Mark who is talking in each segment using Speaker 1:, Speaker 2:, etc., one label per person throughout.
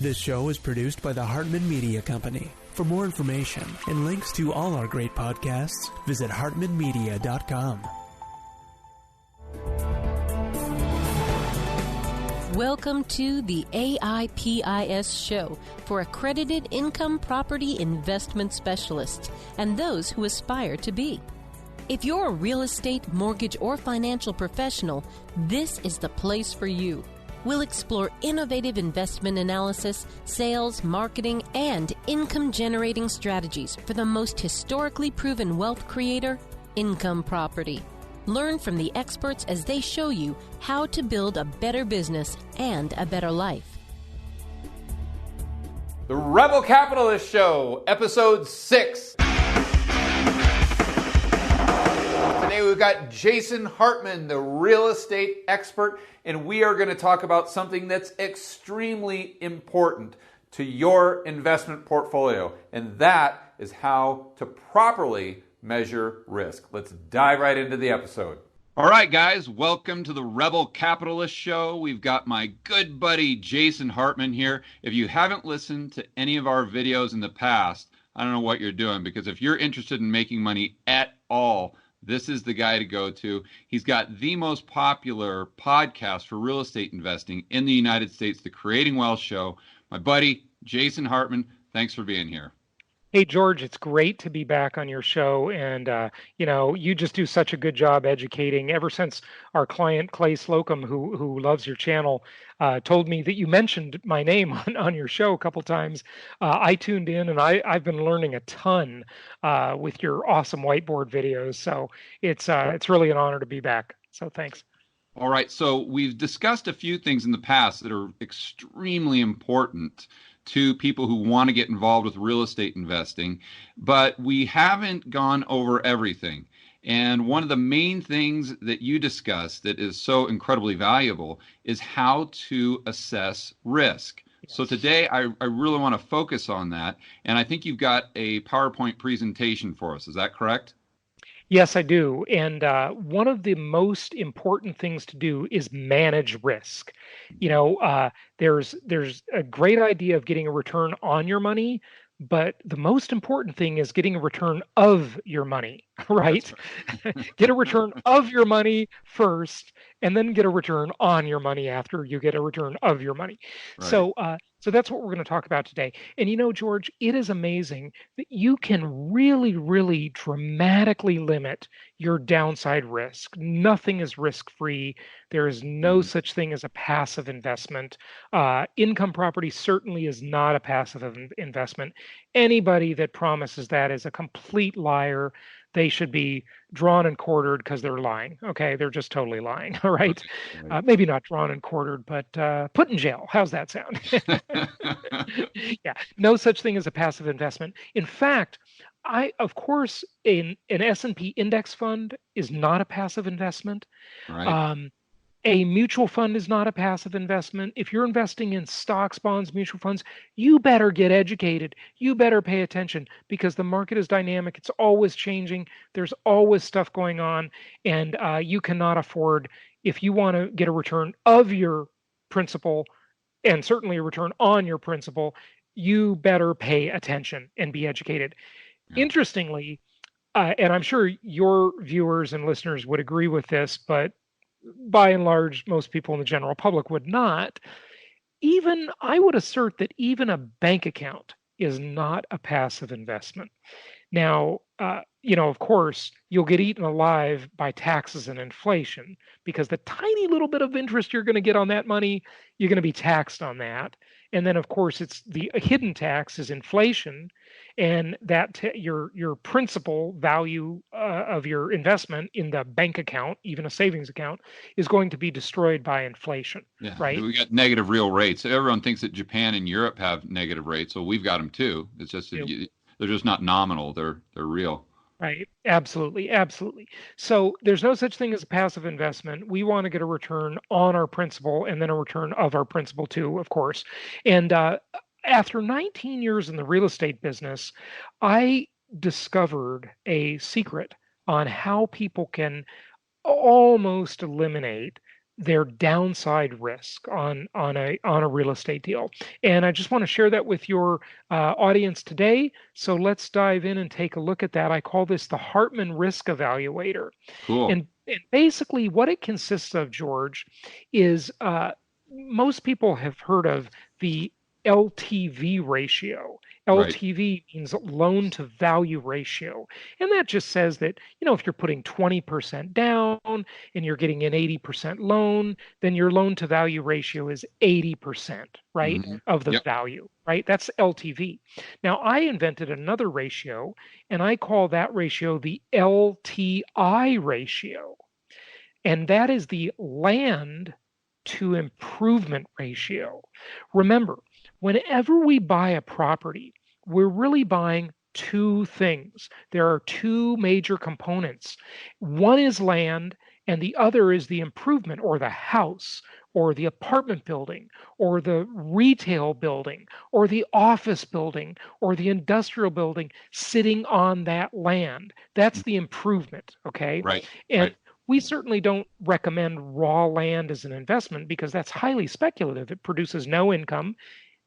Speaker 1: This show is produced by the Hartman Media Company. For more information and links to all our great podcasts, visit hartmanmedia.com.
Speaker 2: Welcome to the AIPIS show for accredited income property investment specialists and those who aspire to be. If you're a real estate, mortgage, or financial professional, this is the place for you. We'll explore innovative investment analysis, sales, marketing, and income-generating strategies for the most historically proven wealth creator, income property. Learn from the experts as they show you how to build a better business and a better life.
Speaker 3: The Rebel Capitalist Show, Episode 6. Today we've got Jason Hartman, the real estate expert, and we are going to talk about something that's extremely important to your investment portfolio, and that is how to properly measure risk. Let's dive right into the episode. All right, guys, welcome to the Rebel Capitalist Show. We've got my good buddy Jason Hartman here. If you haven't listened to any of our videos in the past, I don't know what you're doing, because if you're interested in making money at all, this is the guy to go to. He's got the most popular podcast for real estate investing in the United States, the Creating Wealth Show. My buddy, Jason Hartman, thanks for being here.
Speaker 4: Hey, George, it's great to be back on your show. And, you just do such a good job educating. Ever since our client, Clay Slocum, who loves your channel, told me that you mentioned my name on your show a couple times, I tuned in, and I've been learning a ton with your awesome whiteboard videos. So it's really an honor to be back. So thanks.
Speaker 3: All right. So we've discussed a few things in the past that are extremely important to people who want to get involved with real estate investing, but we haven't gone over everything. And one of the main things that you discuss that is so incredibly valuable is how to assess risk. Yes. So today I really want to focus on that, and I think you've got a PowerPoint presentation for us. Is that correct?
Speaker 4: Yes, I do. And one of the most important things to do is manage risk. There's a great idea of getting a return on your money, but the most important thing is getting a return of your money, right? Get a return of your money first, and then get a return on your money after you get a return of your money. Right. So that's what we're going to talk about today. And George, it is amazing that you can really, really dramatically limit your downside risk. Nothing is risk-free. There is no such thing as a passive investment. Income property certainly is not a passive investment. Anybody that promises that is a complete liar. They should be drawn and quartered because they're lying. Okay, they're just totally lying. All right, maybe not drawn and quartered, but put in jail. How's that sound? Yeah, no such thing as a passive investment. In fact, of course, an S&P index fund is not a passive investment. Right. A mutual fund is not a passive investment. If you're investing in stocks, bonds, mutual funds, you better get educated. You better pay attention because the market is dynamic. It's always changing. There's always stuff going on. And you cannot afford, if you want to get a return of your principal and certainly a return on your principal, you better pay attention and be educated. Yeah. Interestingly, and I'm sure your viewers and listeners would agree with this, but by and large, most people in the general public would not. I would assert that even a bank account is not a passive investment. Now, of course, you'll get eaten alive by taxes and inflation because the tiny little bit of interest you're going to get on that money, you're going to be taxed on that. And then, of course, it's the hidden tax is inflation, and that your principal value of your investment in the bank account, even a savings account, is going to be destroyed by inflation. Yeah, right? We
Speaker 3: got negative real rates. Everyone thinks that Japan and Europe have negative rates, so we've got them too. It's just they're just not nominal; they're real.
Speaker 4: Right. Absolutely. Absolutely. So there's no such thing as a passive investment. We want to get a return on our principal and then a return of our principal too, of course. And after 19 years in the real estate business, I discovered a secret on how people can almost eliminate their downside risk on a real estate deal. And I just want to share that with your audience today. So let's dive in and take a look at that. I call this the Hartman Risk Evaluator.
Speaker 3: Cool.
Speaker 4: And basically, what it consists of, George, is most people have heard of the LTV ratio.
Speaker 3: Right.
Speaker 4: LTV means loan to value ratio. And that just says that, if you're putting 20% down and you're getting an 80% loan, then your loan to value ratio is 80%, right, of the value, right? That's LTV. Now, I invented another ratio, and I call that ratio the LTI ratio. And that is the land to improvement ratio. Remember, whenever we buy a property, we're really buying two things. There are two major components. One is land, and the other is the improvement, or the house, or the apartment building, or the retail building, or the office building, or the industrial building sitting on that land. That's the improvement, okay?
Speaker 3: Right.
Speaker 4: And we certainly don't recommend raw land as an investment because that's highly speculative. It produces no income.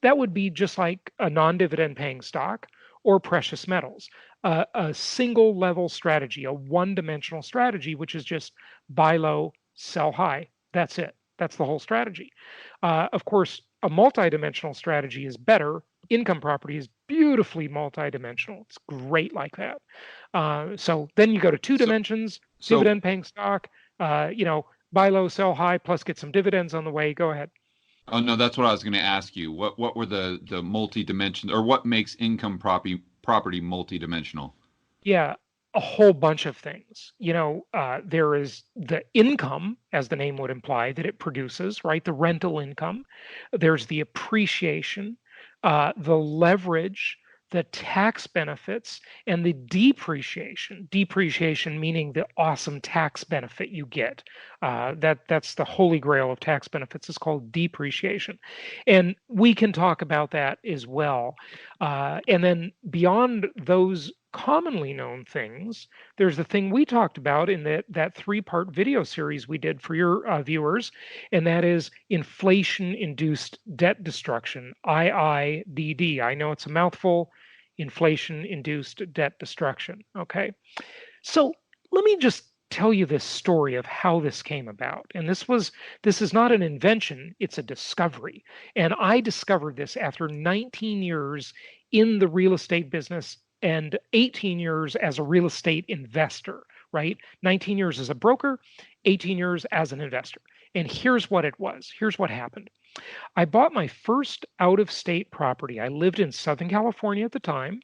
Speaker 4: That would be just like a non-dividend paying stock or precious metals. A single level strategy, a one-dimensional strategy, which is just buy low, sell high. That's it. That's the whole strategy. Of course, a multi-dimensional strategy is better. Income property is beautifully multi-dimensional. It's great like that. So then you go to two dimensions, dividend paying stock, buy low, sell high, plus get some dividends on the way. Go ahead.
Speaker 3: Oh, no, that's what I was going to ask you. What were the multi-dimension, or what makes income property multi-dimensional?
Speaker 4: Yeah, a whole bunch of things. There is the income, as the name would imply, that it produces, right? The rental income. There's the appreciation, the leverage, the tax benefits, and the depreciation. Depreciation meaning the awesome tax benefit you get. That's the holy grail of tax benefits. It's called depreciation. And we can talk about that as well. And then beyond those commonly known things, there's the thing we talked about in that three-part video series we did for your viewers, and that is inflation-induced debt destruction, IIDD. I know it's a mouthful. Inflation-induced debt destruction. Okay, so let me just tell you this story of how this came about. And this is not an invention; it's a discovery. And I discovered this after 19 years in the real estate business and 18 years as a real estate investor, right? 19 years as a broker, 18 years as an investor. And here's what it was. Here's what happened. I bought my first out-of-state property. I lived in Southern California at the time,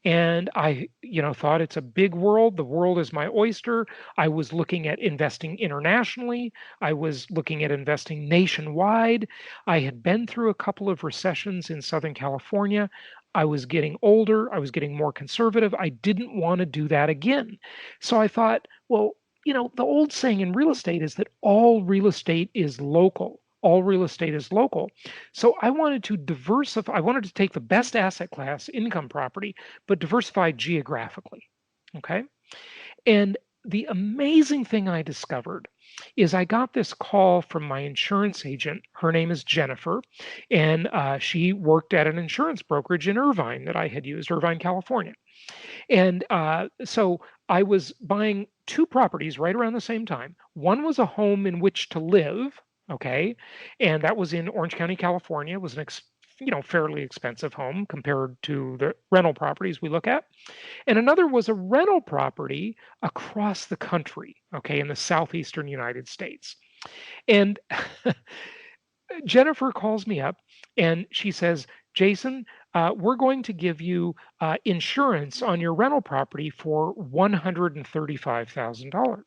Speaker 4: and I, thought it's a big world. The world is my oyster. I was looking at investing internationally. I was looking at investing nationwide. I had been through a couple of recessions in Southern California. I was getting older. I was getting more conservative. I didn't want to do that again. So I thought, well, the old saying in real estate is that all real estate is local. All real estate is local. So I wanted to diversify. I wanted to take the best asset class, income property, but diversify geographically. Okay. And the amazing thing I discovered is I got this call from my insurance agent. Her name is Jennifer, and she worked at an insurance brokerage in Irvine that I had used, Irvine, California. And so I was buying two properties right around the same time. One was a home in which to live, okay, and that was in Orange County, California. It was an fairly expensive home compared to the rental properties we look at. And another was a rental property across the country, okay, in the southeastern United States. And Jennifer calls me up and she says, Jason, we're going to give you insurance on your rental property for $135,000.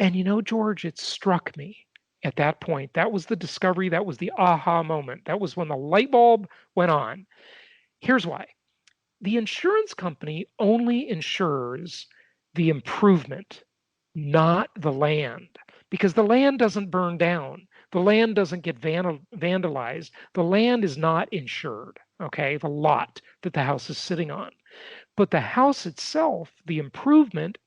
Speaker 4: And George, it struck me at that point. That was the discovery. That was the aha moment. That was when the light bulb went on. Here's why. The insurance company only insures the improvement, not the land, because the land doesn't burn down. The land doesn't get vandalized. The land is not insured, okay, the lot that the house is sitting on. But the house itself, the improvement,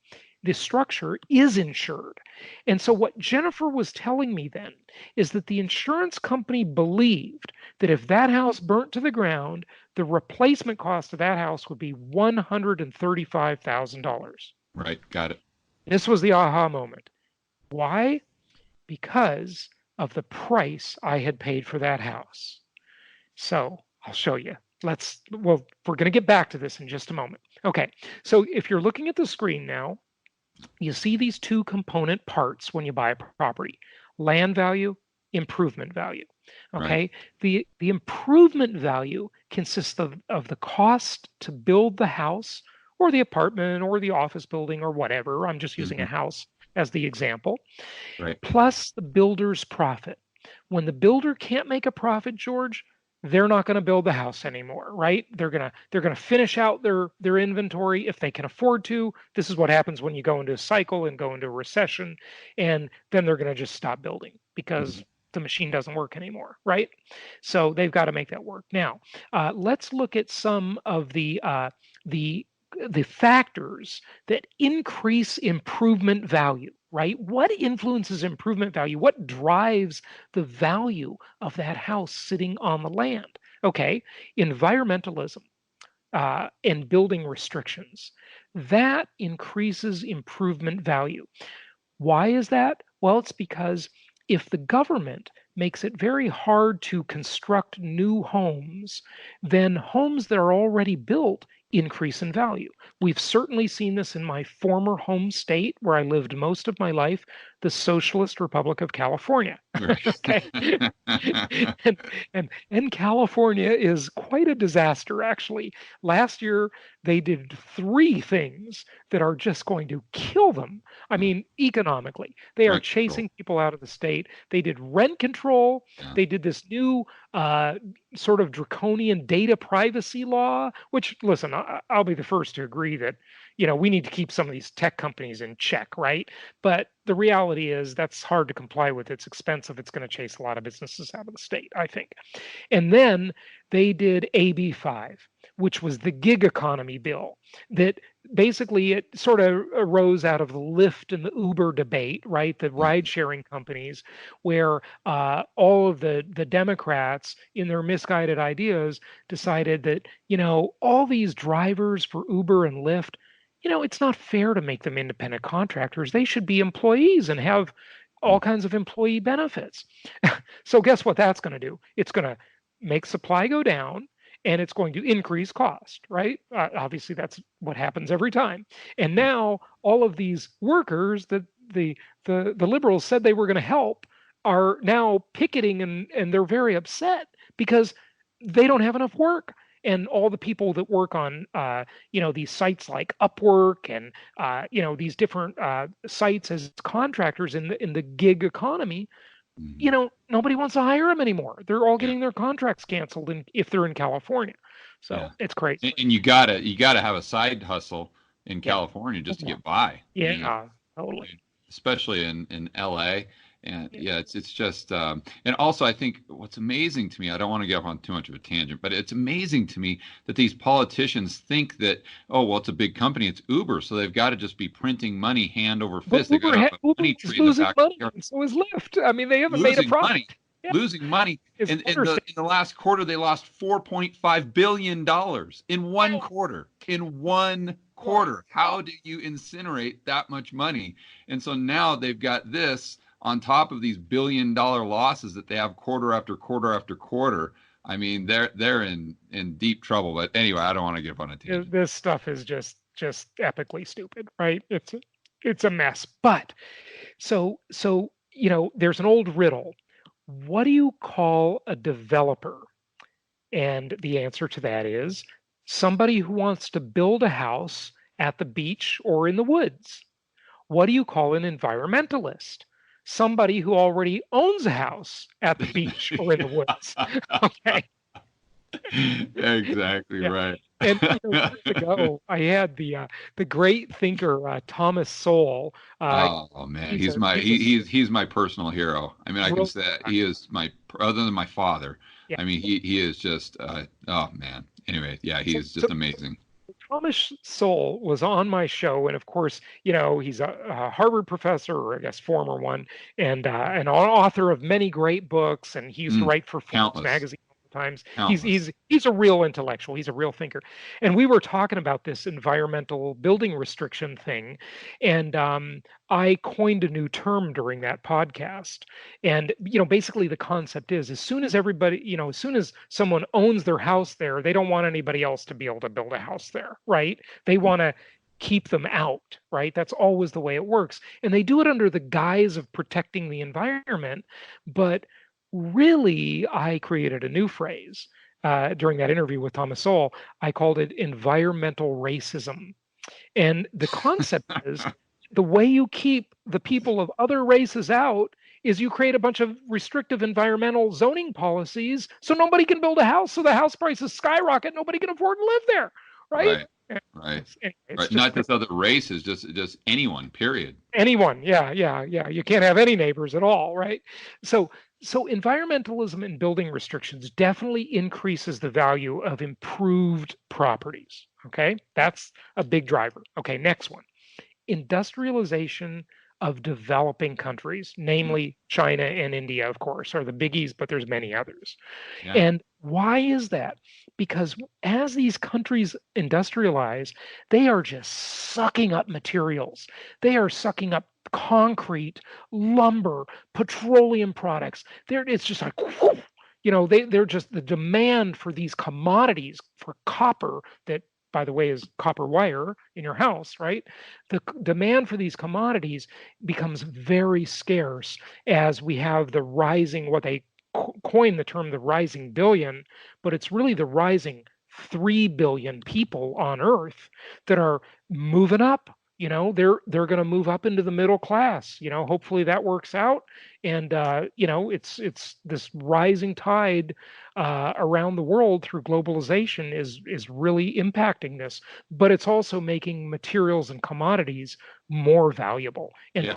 Speaker 4: the structure is insured. And so what Jennifer was telling me then is that the insurance company believed that if that house burnt to the ground, the replacement cost of that house would be $135,000.
Speaker 5: Right. Got it.
Speaker 4: This was the aha moment. Why? Because of the price I had paid for that house. So I'll show you. We're going to get back to this in just a moment. Okay, so if you're looking at the screen now, you see these two component parts when you buy a property: land value, improvement value. Okay, right. The improvement value consists of the cost to build the house or the apartment or the office building or whatever. I'm just using a house as the example,
Speaker 5: right,
Speaker 4: plus the builder's profit. When the builder can't make a profit, George, they're not going to build the house anymore, right? They're going to finish out their inventory if they can afford to. This is what happens when you go into a cycle and go into a recession, and then they're going to just stop building because the machine doesn't work anymore, right? So they've got to make that work. Now, let's look at some of the factors that increase improvement value, right? What influences improvement value? What drives the value of that house sitting on the land? Okay, environmentalism and building restrictions. That increases improvement value. Why is that? Well, it's because if the government makes it very hard to construct new homes, then homes that are already built increase in value. We've certainly seen this in my former home state where I lived most of my life, the Socialist Republic of California. Okay. and California is quite a disaster, actually. Last year, they did 3 things that are just going to kill them. I mean, economically. They are chasing people out of the state. They did rent control. They did this new sort of draconian data privacy law, which, listen, I'll be the first to agree that, we need to keep some of these tech companies in check, right? But the reality is that's hard to comply with. It's expensive. It's going to chase a lot of businesses out of the state, I think. And then they did AB 5, which was the gig economy bill that basically it sort of arose out of the Lyft and the Uber debate, right? The ride sharing companies, where all of the Democrats in their misguided ideas decided that, all these drivers for Uber and Lyft, it's not fair to make them independent contractors. They should be employees and have all kinds of employee benefits. So guess what that's going to do? It's going to make supply go down, and it's going to increase cost, right? Obviously, that's what happens every time. And now all of these workers that the liberals said they were going to help are now picketing, and they're very upset because they don't have enough work. And all the people that work on, these sites like Upwork and, these different sites as contractors in the gig economy, nobody wants to hire them anymore. They're all getting their contracts canceled if they're in California. So it's crazy.
Speaker 5: And you gotta have a side hustle in California just to get by.
Speaker 4: Yeah, totally.
Speaker 5: Especially in LA. And it's just, and also I think what's amazing to me, I don't want to get off on too much of a tangent, but it's amazing to me that these politicians think that, it's a big company, it's Uber, so they've got to just be printing money hand over fist. They got to have a money tree in the back of the yard.
Speaker 4: So is Lyft. I mean, they haven't made a profit.
Speaker 5: Money. Yeah. Losing money. In the last quarter, they lost $4.5 billion in one quarter. In one quarter. How do you incinerate that much money? And so now they've got this on top of these billion-dollar losses that they have quarter after quarter after quarter. I mean, they're in deep trouble. But anyway, I don't want to get on a tangent.
Speaker 4: This stuff is just epically stupid, right? It's a mess. But so there's an old riddle. What do you call a developer? And the answer to that is somebody who wants to build a house at the beach or in the woods. What do you call an environmentalist? Somebody who already owns a house at the beach or in the woods. Okay.
Speaker 5: Exactly right.
Speaker 4: And years ago, I had the great thinker Thomas Sowell.
Speaker 5: Oh man, he's my personal hero. I mean, I can say that he is other than my father. Yeah. I mean, he is just oh man. Anyway, he is just amazing.
Speaker 4: Thomas Sowell was on my show, and of course, he's a Harvard professor, or I guess former one, and an author of many great books. And he used to write for Forbes
Speaker 5: Countless.
Speaker 4: magazine times.
Speaker 5: Countless.
Speaker 4: He's a real intellectual. He's a real thinker. And we were talking about this environmental building restriction thing, and I coined a new term during that podcast. And basically the concept is, as soon as everybody, as soon as someone owns their house there, they don't want anybody else to be able to build a house there, right? They want to keep them out, right? That's always the way it works. And they do it under the guise of protecting the environment, but really, I created a new phrase during that interview with Thomas Sowell. I called it environmental racism. And the concept is the way you keep the people of other races out is you create a bunch of restrictive environmental zoning policies so nobody can build a house, so the house prices skyrocket, nobody can afford to live there, right?
Speaker 5: Right. Not just other races, just anyone, period.
Speaker 4: Anyone, yeah. You can't have any neighbors at all, right? So environmentalism and building restrictions definitely increases the value of improved properties, okay? That's a big driver. Okay, next one. Industrialization of developing countries, namely China and India, of course, are the biggies, but there's many others. Yeah. And why is that? Because as these countries industrialize, they are just sucking up materials. They are sucking up concrete, lumber, petroleum products. It's just like, they're just the demand for these commodities, for copper, that, by the way, is copper wire in your house, right? The demand for these commodities becomes very scarce as we have the rising, what they coin the term the rising billion, but it's really the rising 3 billion people on Earth that are moving up. They're going to move up into the middle class. Hopefully that works out. And it's this rising tide around the world through globalization is really impacting this. But it's also making materials and commodities more valuable and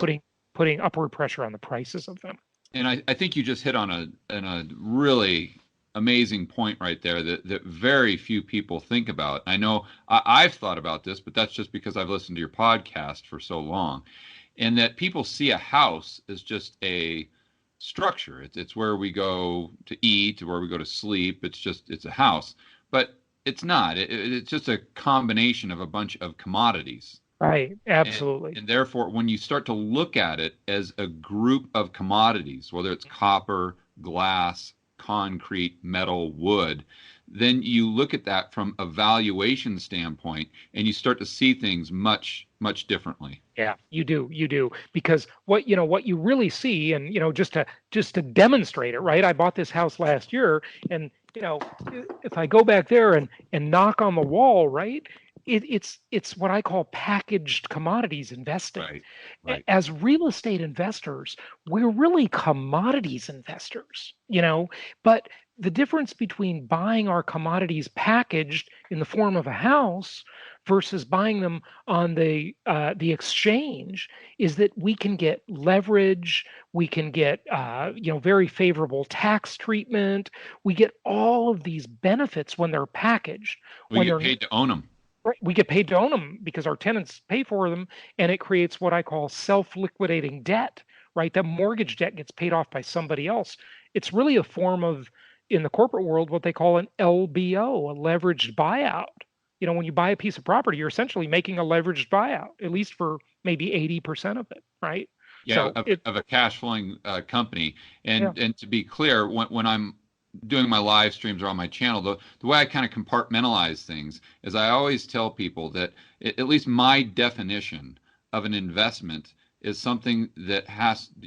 Speaker 4: putting upward pressure on the prices of them.
Speaker 5: And I think you just hit on a really amazing point right there that very few people think about. I know I've thought about this, but that's just because I've listened to your podcast for so long, and that people see a house as just a structure. It's where we go to eat, where we go to sleep. It's a house, but it's not. It's just a combination of a bunch of commodities.
Speaker 4: Right, absolutely.
Speaker 5: And therefore, when you start to look at it as a group of commodities, whether it's copper, glass, concrete, metal, wood, then you look at that from a valuation standpoint and you start to see things much, much differently.
Speaker 4: Yeah, you do. Because what you really see, and just to demonstrate it, right? I bought this house last year, and if I go back there and knock on the wall, right? It's what I call packaged commodities investing. Right. As real estate investors, we're really commodities investors, but the difference between buying our commodities packaged in the form of a house versus buying them on the exchange is that we can get leverage, we can get very favorable tax treatment, we get all of these benefits when they're packaged.
Speaker 5: We get paid to own them.
Speaker 4: Right. We get paid to own them because our tenants pay for them, and it creates what I call self-liquidating debt, right? That mortgage debt gets paid off by somebody else. It's really a form of, in the corporate world, what they call an LBO, a leveraged buyout. When you buy a piece of property, you're essentially making a leveraged buyout, at least for maybe 80% of it, right?
Speaker 5: Yeah, so of a cash flowing company. And to be clear, when I'm doing my live streams or on my channel, the way I kind of compartmentalize things is I always tell people that at least my definition of an investment is something that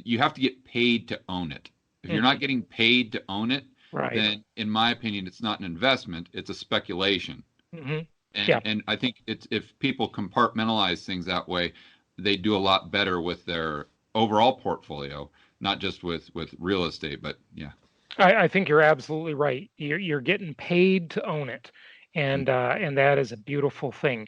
Speaker 5: you have to get paid to own it. If you're not getting paid to own it, then in my opinion, it's not an investment, it's a speculation. And I think if people compartmentalize things that way, they do a lot better with their overall portfolio, not just with real estate, but yeah.
Speaker 4: I think you're absolutely right. You're getting paid to own it, and that is a beautiful thing.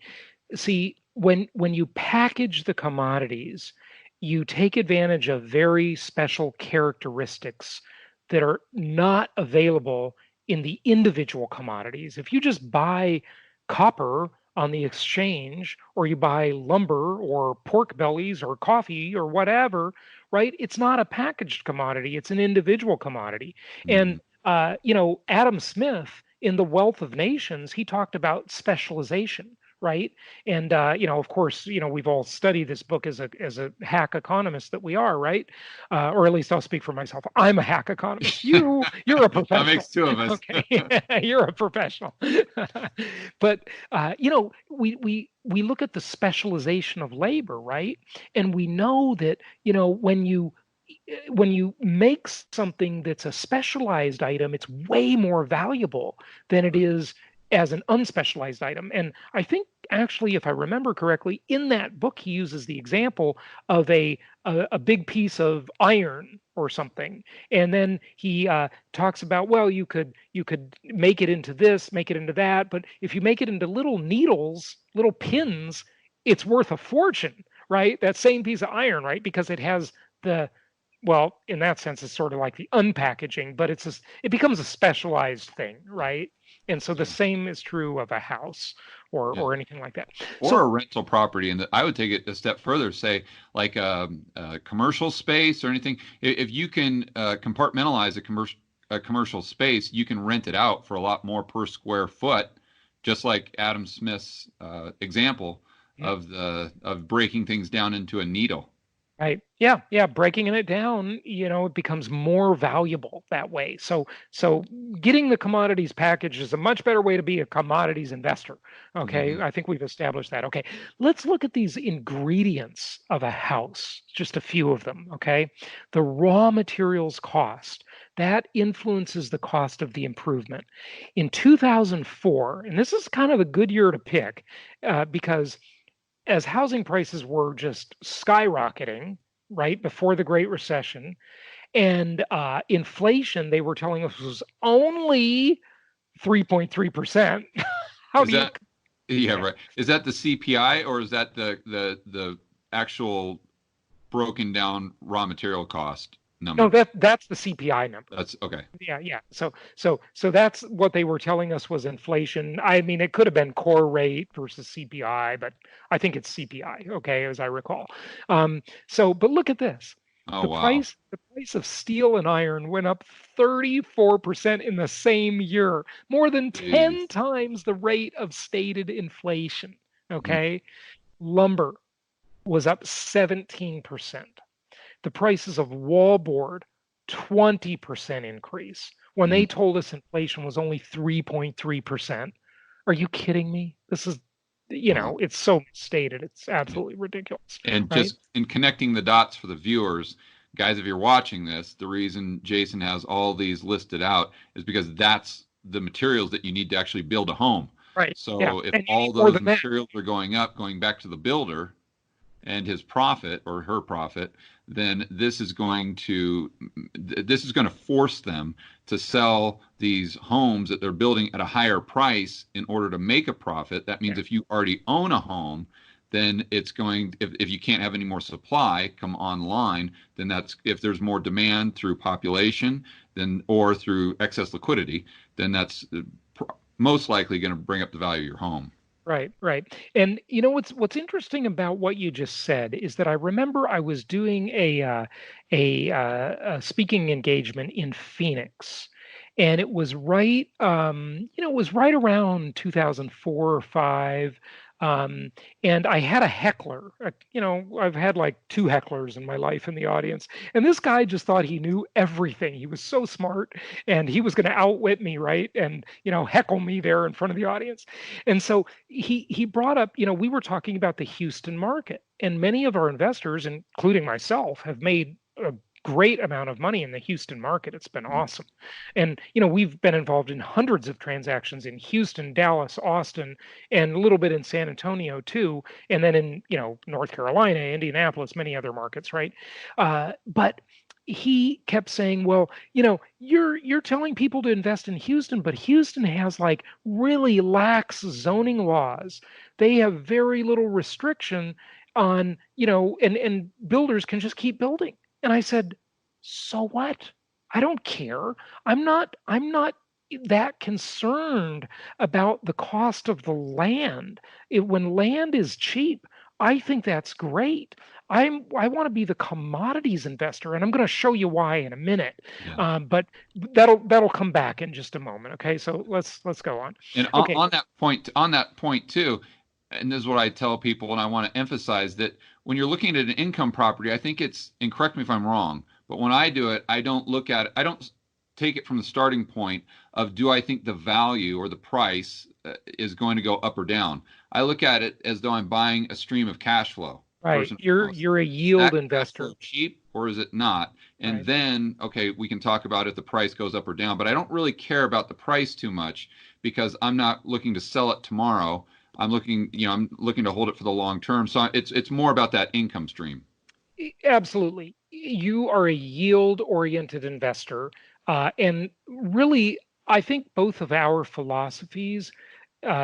Speaker 4: See, when you package the commodities, you take advantage of very special characteristics that are not available in the individual commodities. If you just buy copper on the exchange, or you buy lumber or pork bellies or coffee or whatever, right? It's not a packaged commodity, it's an individual commodity.
Speaker 5: Mhm.
Speaker 4: And, Adam Smith in The Wealth of Nations, he talked about specialization. Right. And, of course, we've all studied this book as a hack economist that we are. Right. Or at least I'll speak for myself. I'm a hack economist. You're a
Speaker 5: That
Speaker 4: professional.
Speaker 5: makes two of us.
Speaker 4: Okay. You're a professional. But, we look at the specialization of labor. Right. And we know that, when you make something that's a specialized item, it's way more valuable than it is as an unspecialized item. And I think actually, if I remember correctly, in that book he uses the example of a big piece of iron or something, and then he talks about, well, you could make it into this, make it into that, but if you make it into little needles, little pins, it's worth a fortune, right? That same piece of iron, right? Because it has the well, in that sense, it's sort of like the unpackaging, but it becomes a specialized thing, right? And so the
Speaker 5: Yeah.
Speaker 4: same is true of a house or
Speaker 5: Yeah.
Speaker 4: or anything like that.
Speaker 5: Or a rental property. And I would take it a step further, say like a commercial space or anything. If you can compartmentalize a commercial space, you can rent it out for a lot more per square foot, just like Adam Smith's example of breaking things down into a needle.
Speaker 4: Right. Yeah. Yeah. Breaking it down, it becomes more valuable that way. So getting the commodities package is a much better way to be a commodities investor. Okay.
Speaker 5: Hmm.
Speaker 4: I think we've established that. Okay. Let's look at these ingredients of a house, just a few of them. Okay. The raw materials cost. That influences the cost of the improvement. In 2004, and this is kind of a good year to pick because as housing prices were just skyrocketing right before the Great Recession, and inflation, they were telling us, was only 3.3%. How
Speaker 5: Is
Speaker 4: do you?
Speaker 5: that Yeah, right. Is that the CPI or is that the actual broken down raw material cost
Speaker 4: No,
Speaker 5: number?
Speaker 4: that's the CPI number.
Speaker 5: That's okay.
Speaker 4: Yeah. So that's what they were telling us was inflation. I mean, it could have been core rate versus CPI, but I think it's CPI. Okay, as I recall. But look at this.
Speaker 5: Oh
Speaker 4: The
Speaker 5: wow.
Speaker 4: price of steel and iron went up 34% in the same year, more than 10
Speaker 5: Jeez.
Speaker 4: times the rate of stated inflation.
Speaker 5: Mm,
Speaker 4: Okay, lumber was up 17%. The prices of wallboard, 20% increase when they
Speaker 5: mm.
Speaker 4: told us inflation was only 3.3%. Are you kidding me? This is,
Speaker 5: Wow.
Speaker 4: it's so misstated. It's
Speaker 5: Yeah.
Speaker 4: absolutely ridiculous,
Speaker 5: And
Speaker 4: right?
Speaker 5: just in connecting the dots for the viewers, guys, if you're watching this, the reason Jason has all these listed out is because that's the materials that you need to actually build a home.
Speaker 4: Right. Yeah.
Speaker 5: So if
Speaker 4: And you
Speaker 5: all
Speaker 4: need more
Speaker 5: those
Speaker 4: than that.
Speaker 5: materials are going up, going back to the builder and his profit or her profit, then this is going to force them to sell these homes that they're building at a higher price in order to make a profit. That means
Speaker 4: Yeah.
Speaker 5: if you already own a home, then it's going, if you can't have any more supply come online, then that's, if there's more demand through population then or through excess liquidity, then that's most likely going to bring up the value of your home.
Speaker 4: Right. And what's interesting about what you just said is that I remember I was doing a speaking engagement in Phoenix, and it was right around 2004 or five. Um, and I had a heckler. I've had like two hecklers in my life in the audience, and this guy just thought he knew everything. He was so smart, and he was going to outwit me, right? And heckle me there in front of the audience. And so he brought up, we were talking about the Houston market, and many of our investors, including myself, have made a great amount of money in the Houston market. It's been awesome. And we've been involved in hundreds of transactions in Houston, Dallas, Austin, and a little bit in San Antonio too, and then in North Carolina, Indianapolis, many other markets, right? But he kept saying, well, you're telling people to invest in Houston, but Houston has like really lax zoning laws. They have very little restriction on, and builders can just keep building. And I said, so what? I don't care. I'm not that concerned about the cost of the land. When land is cheap, I think that's great. I want to be the commodities investor, and I'm going to show you why in a minute.
Speaker 5: Yeah.
Speaker 4: But that'll come back in just a moment. Okay, so let's go on.
Speaker 5: And
Speaker 4: Okay.
Speaker 5: on that point too, and this is what I tell people, and I want to emphasize that when you're looking at an income property, I think it's, and correct me if I'm wrong, but when I do it, I don't look at it, I don't take it from the starting point of, do I think the value or the price is going to go up or down? I look at it as though I'm buying a stream of cash flow.
Speaker 4: Right. You're a yield investor.
Speaker 5: Cheap or is it not? And
Speaker 4: Right.
Speaker 5: then, okay, we can talk about if the price goes up or down, but I don't really care about the price too much because I'm not looking to sell it tomorrow. I'm looking to hold it for the long term. So it's more about that income stream.
Speaker 4: Absolutely. You are a yield-oriented investor. And really, I think both of our philosophies,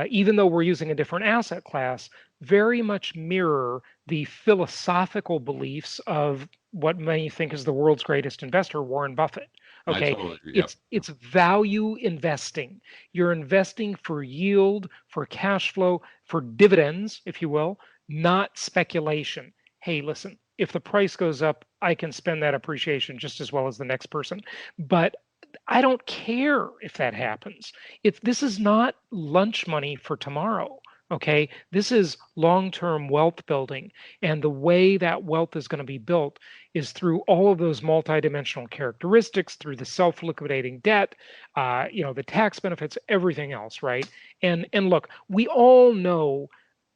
Speaker 4: even though we're using a different asset class, very much mirror the philosophical beliefs of what many think is the world's greatest investor, Warren Buffett. Okay,
Speaker 5: I totally agree. Yep.
Speaker 4: It's value investing. You're investing for yield, for cash flow, for dividends, if you will, not speculation. Hey, listen, if the price goes up, I can spend that appreciation just as well as the next person. But I don't care if that happens. This is not lunch money for tomorrow. Okay, this is long-term wealth building, and the way that wealth is going to be built is through all of those multidimensional characteristics, through the self-liquidating debt, the tax benefits, everything else, right? And look, we all know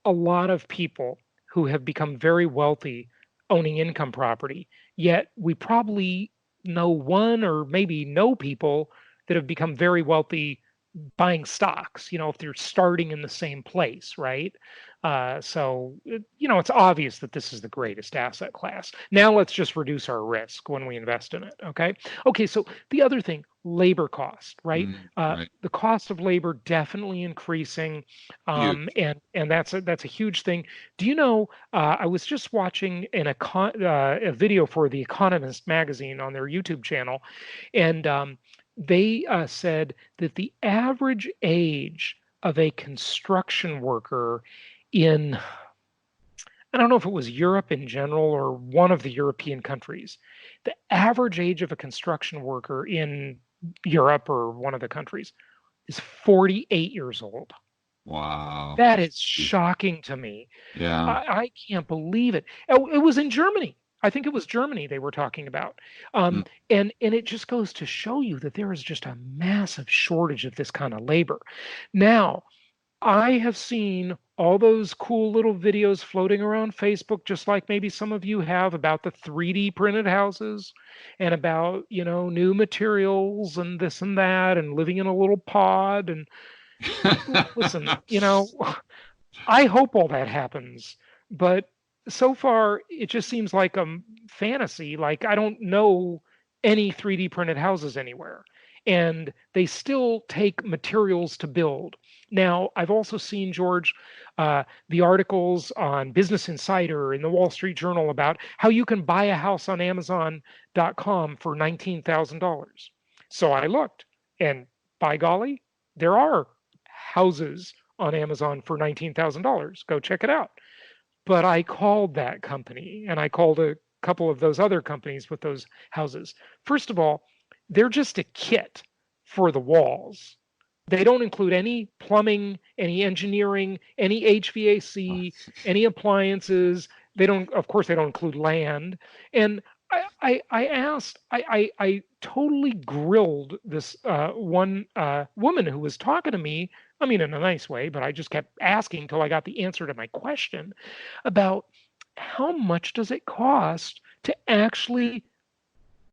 Speaker 4: a lot of people who have become very wealthy owning income property, yet we probably know one or maybe no people that have become very wealthy buying stocks, if they're starting in the same place, right? It's obvious that this is the greatest asset class. Now let's just reduce our risk when we invest in it, okay? Okay, so the other thing, labor cost, right?
Speaker 5: Right.
Speaker 4: The cost of labor definitely increasing, and that's a huge thing. Do you know, I was just watching a video for The Economist magazine on their YouTube channel, and they said that the average age of a construction worker in, I don't know if it was Europe in general or one of the European countries, the average age of a construction worker in Europe or one of the countries is 48 years old.
Speaker 5: Wow.
Speaker 4: That is shocking to me.
Speaker 5: Yeah.
Speaker 4: I can't believe it. It was in Germany. I think it was Germany they were talking about. And it just goes to show you that there is just a massive shortage of this kind of labor. Now, I have seen all those cool little videos floating around Facebook, just like maybe some of you have, about the 3D printed houses and about, new materials and this and that and living in a little pod. And listen, I hope all that happens. But so far, it just seems like a fantasy. Like, I don't know any 3D printed houses anywhere. And they still take materials to build. Now, I've also seen, George, the articles on Business Insider in the Wall Street Journal about how you can buy a house on Amazon.com for $19,000. So I looked, and by golly, there are houses on Amazon for $19,000. Go check it out. But I called that company, and I called a couple of those other companies with those houses. First of all, they're just a kit for the walls. They don't include any plumbing, any engineering, any HVAC, any appliances. Of course, they don't include land. And I asked, I totally grilled this one woman who was talking to me. I mean, in a nice way, but I just kept asking until I got the answer to my question about how much does it cost to actually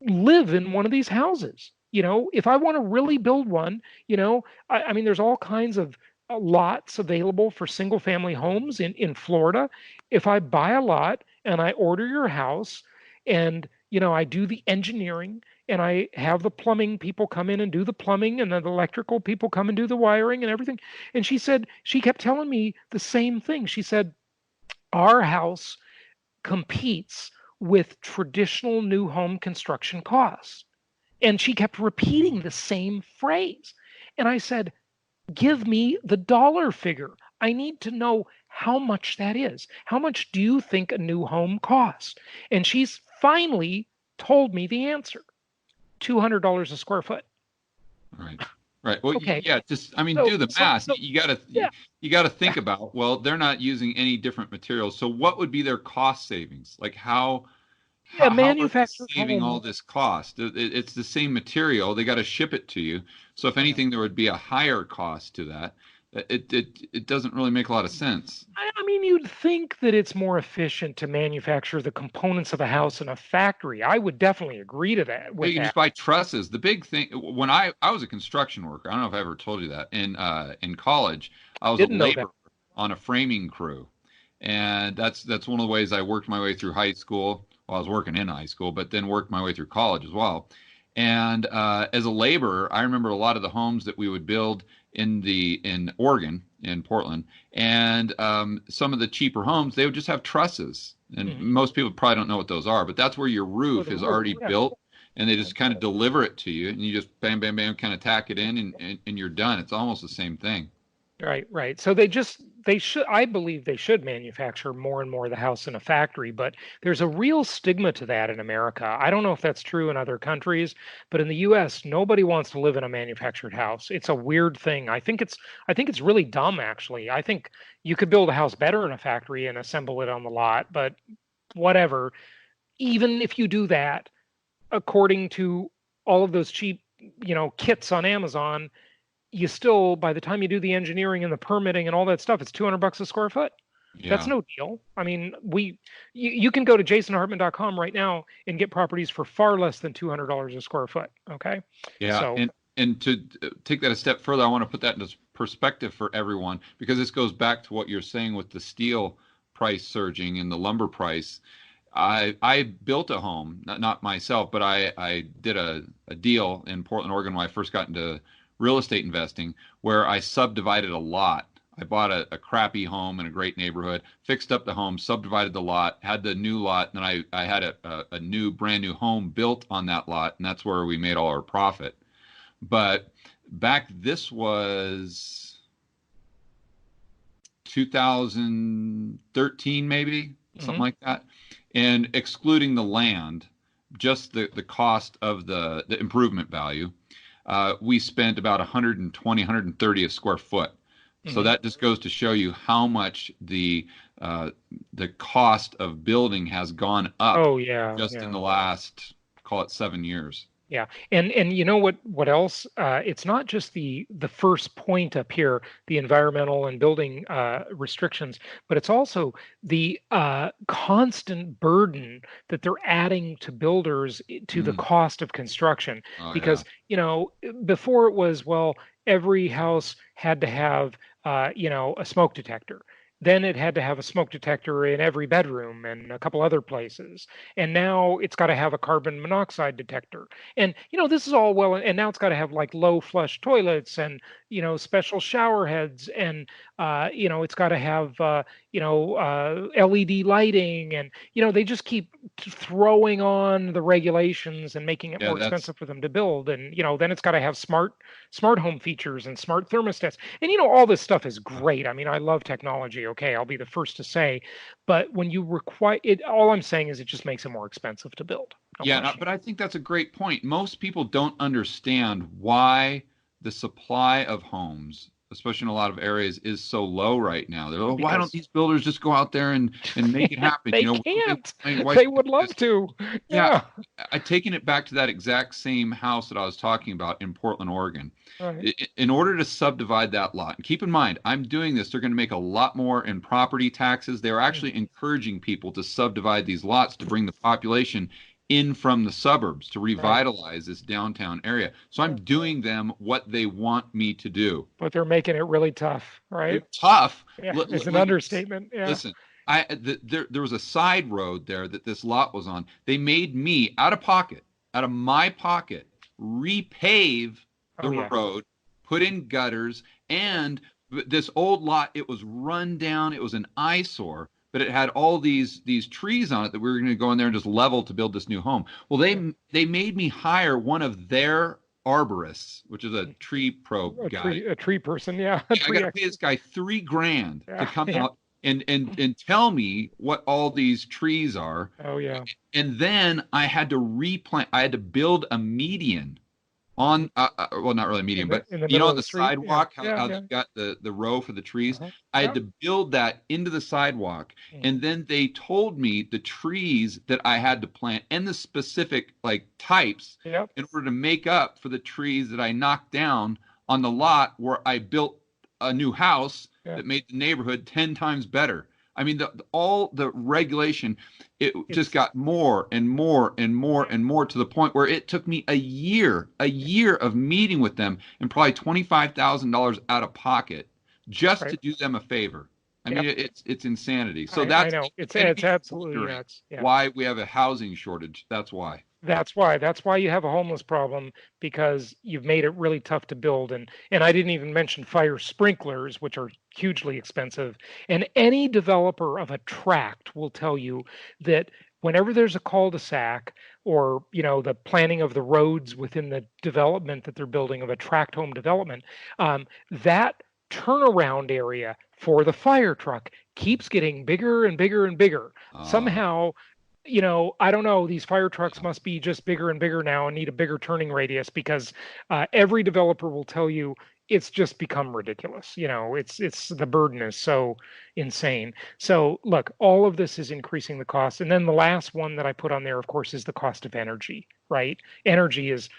Speaker 4: live in one of these houses. If I want to really build one, I mean, there's all kinds of lots available for single family homes in Florida. If I buy a lot and I order your house and, I do the engineering and I have the plumbing people come in and do the plumbing and then the electrical people come and do the wiring and everything. And she kept telling me the same thing. She said, our house competes with traditional new home construction costs. And she kept repeating the same phrase. And I said, give me the dollar figure. I need to know how much that is. How much do you think a new home costs? And she's finally told me the answer. $200 a square foot.
Speaker 5: Right. Right. Well,
Speaker 4: okay.
Speaker 5: Yeah, just, I mean, do the math. You got to think about, well, they're not using any different materials. So what would be their cost savings? Like how
Speaker 4: manufactured
Speaker 5: saving
Speaker 4: home.
Speaker 5: all this cost? It's the same material. They got to ship it to you. So if anything, there would be a higher cost to that. It doesn't really make a lot of sense.
Speaker 4: I mean, you'd think that it's more efficient to manufacture the components of a house in a factory. I would definitely agree to that.
Speaker 5: You can just buy trusses. The big thing, when I was a construction worker, I don't know if I ever told you that, in college, I was a laborer on a framing crew. And that's one of the ways I worked my way through high school. Well, I was working in high school, but then worked my way through college as well. And as a laborer, I remember a lot of the homes that we would build in Oregon, in Portland, and some of the cheaper homes, they would just have trusses. And most people probably don't know what those are, but that's where your roof is already built, and they just kind of deliver it to you, and you just bam, bam, bam, kind of tack it in, and you're done. It's almost the same thing.
Speaker 4: Right. So I believe they should manufacture more and more of the house in a factory, but there's a real stigma to that in America. I don't know if that's true in other countries, but in the US, nobody wants to live in a manufactured house. It's a weird thing. I think it's really dumb, actually. I think you could build a house better in a factory and assemble it on the lot, but whatever. Even if you do that, according to all of those cheap, kits on Amazon, you still, by the time you do the engineering and the permitting and all that stuff, it's $200 a square foot. Yeah. That's no deal. I mean, you can go to jasonhartman.com right now and get properties for far less than $200 a square foot. Okay.
Speaker 5: Yeah. So, and to take that a step further, I want to put that into perspective for everyone, because this goes back to what you're saying with the steel price surging and the lumber price. I built a home, not myself, but I did a deal in Portland, Oregon when I first got into real estate investing, where I subdivided a lot. I bought a crappy home in a great neighborhood, fixed up the home, subdivided the lot, had the new lot, and then I had a brand new home built on that lot, and that's where we made all our profit. But this was 2013 maybe, something like that, and excluding the land, just the cost of the improvement value, we spent about 120, 130 a square foot. So that just goes to show you how much the cost of building has gone up. In the last, call it 7 years.
Speaker 4: Yeah, and you know what else? It's not just the first point up here, the environmental and building restrictions, but it's also the constant burden that they're adding to builders to the cost of construction. Because before it was, well, every house had to have a smoke detector. Then it had to have a smoke detector in every bedroom and a couple other places. And now it's got to have a carbon monoxide detector. And, this is all well, and now it's got to have like low flush toilets and, special shower heads. And, it's got to have, LED lighting. And, they just keep throwing on the regulations and making it more expensive for them to build. And, then it's got to have smart home features and smart thermostats. And, all this stuff is great. I mean, I love technology. Okay, I'll be the first to say, but when you require it, all I'm saying is it just makes it more expensive to build.
Speaker 5: But I think that's a great point. Most people don't understand why the supply of homes, especially in a lot of areas, is so low right now. They're like, why don't these builders just go out there and make it happen?
Speaker 4: They can't. They would love to. Yeah.
Speaker 5: I've taken it back to that exact same house that I was talking about in Portland, Oregon.
Speaker 4: Right.
Speaker 5: In order to subdivide that lot, and keep in mind, I'm doing this, they're going to make a lot more in property taxes. They're actually encouraging people to subdivide these lots to bring the population in from the suburbs to revitalize this downtown area. So I'm doing them what they want me to do.
Speaker 4: But they're making it really tough, right?
Speaker 5: They're tough.
Speaker 4: Yeah, it's an understatement. Yeah.
Speaker 5: Listen, there was a side road there that this lot was on. They made me, out of my pocket, repave the road, put in gutters, and this old lot, it was run down. It was an eyesore, but it had all these trees on it that we were going to go in there and just level to build this new home. Well, they made me hire one of their arborists, which is a tree pro guy.
Speaker 4: A tree person, yeah.
Speaker 5: I got to pay this guy $3,000 to come out and tell me what all these trees are.
Speaker 4: Oh yeah.
Speaker 5: And then I had to replant. I had to build a median on, well, not really a median, but you know, on the sidewalk, how they've got the row for the trees. I had to build that into the sidewalk. And then they told me the trees that I had to plant and the specific like types in order to make up for the trees that I knocked down on the lot where I built a new house that made the neighborhood 10 times better. I mean, all the regulation, it just got more and more and more and more to the point where it took me a year of meeting with them and probably $25,000 out of pocket just to do them a favor. I mean, it's insanity. So that's
Speaker 4: I know. It's absolutely nuts. Yeah.
Speaker 5: Why we have a housing shortage. That's why.
Speaker 4: That's why you have a homeless problem, because you've made it really tough to build. And I didn't even mention fire sprinklers, which are hugely expensive. And any developer of a tract will tell you that whenever there's a cul-de-sac or, you know, the planning of the roads within the development that they're building of a tract home development, that turnaround area for the fire truck keeps getting bigger and bigger and bigger. Somehow, you know, I don't know, these fire trucks must be just bigger and bigger now and need a bigger turning radius, because every developer will tell you it's just become ridiculous. You know, it's the burden is so insane. So look, all of this is increasing the cost. And then the last one that I put on there, of course, is the cost of energy, right? Energy is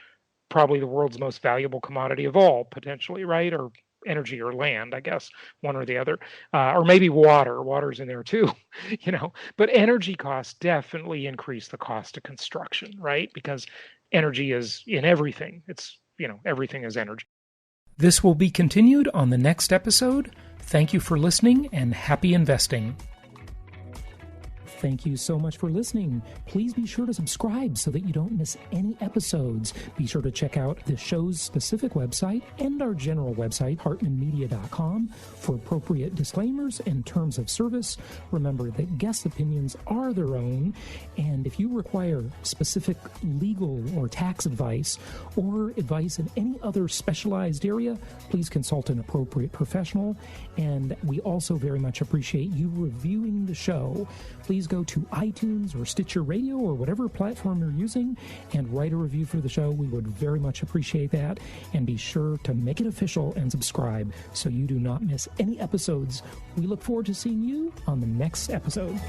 Speaker 4: probably the world's most valuable commodity of all, potentially, right? Or energy or land, I guess, one or the other, or maybe water's in there too, you know, but energy costs definitely increase the cost of construction, right? Because energy is in everything. It's, you know, everything is energy.
Speaker 6: This will be continued on the next episode. Thank you for listening and happy investing. Thank you so much for listening. Please be sure to subscribe so that you don't miss any episodes. Be sure to check out the show's specific website and our general website, hartmanmedia.com, for appropriate disclaimers and terms of service. Remember that guest opinions are their own, and if you require specific legal or tax advice or advice in any other specialized area, please consult an appropriate professional. And we also very much appreciate you reviewing the show. Please go to iTunes or Stitcher Radio or whatever platform you're using and write a review for the show. We would very much appreciate that. And be sure to make it official and subscribe so you do not miss any episodes. We look forward to seeing you on the next episode.